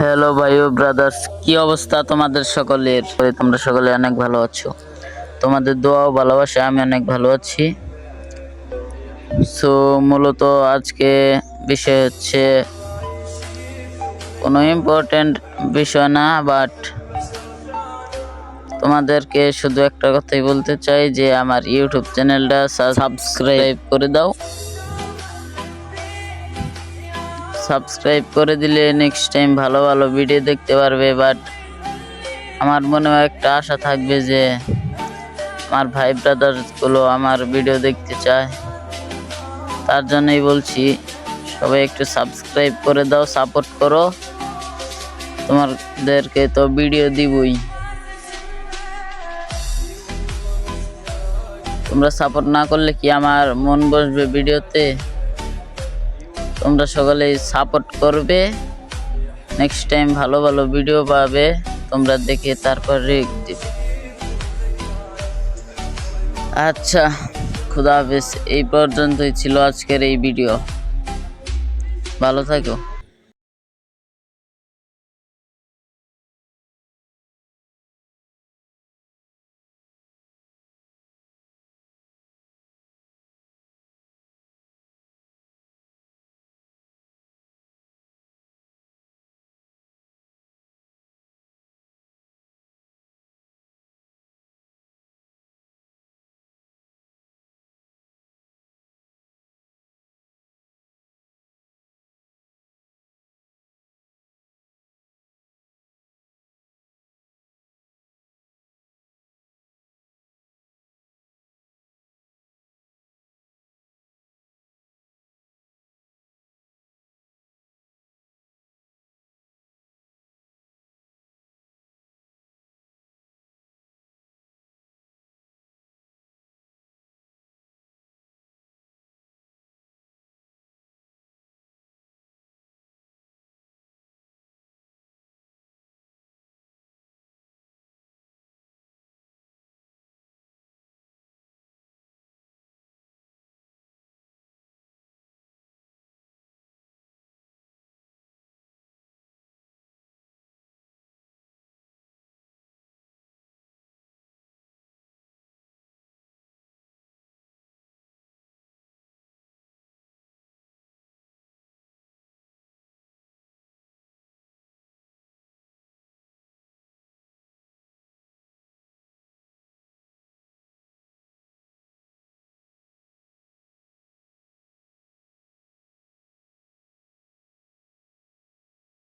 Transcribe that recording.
Hello ভাই ও brothers, কি অবস্থা তোমাদের সকলের? তোমরা সকলে অনেক ভালো আছো। তোমাদের দোয়া ও ভালোবাসা আমি অনেক ভালো আছি। সো মূলত আজকে বিষয় হচ্ছে কোনো ইম্পর্টেন্ট বিষয় না, বাট তোমাদেরকে শুধু একটা কথাই বলতে চাই যে আমার ইউটিউব চ্যানেলটা সাবস্ক্রাইব করে দাও। সাবস্ক্রাইব করে দিলে নেক্সট টাইম ভালো ভালো ভিডিও দেখতে পারবে। বাট আমার মনেও একটা আশা থাকবে যে আমার ভাই ব্রাদার্সগুলো আমার ভিডিও দেখতে চায়। তার জন্যই বলছি, সবাই একটু সাবস্ক্রাইব করে দাও, সাপোর্ট করো। তোমাদেরকে তো ভিডিও দিবই, তোমরা সাপোর্ট না করলে কি আমার মন বসবে ভিডিওতে? তোমরা সকলেই সাপোর্ট করবে, নেক্সট টাইম ভালো ভালো ভিডিও পাবে, তোমরা দেখে তারপর রেক দিবে। আচ্ছা, খুদা হাফেজ। এই পর্যন্তই ছিল আজকের এই ভিডিও। ভালো থাকো।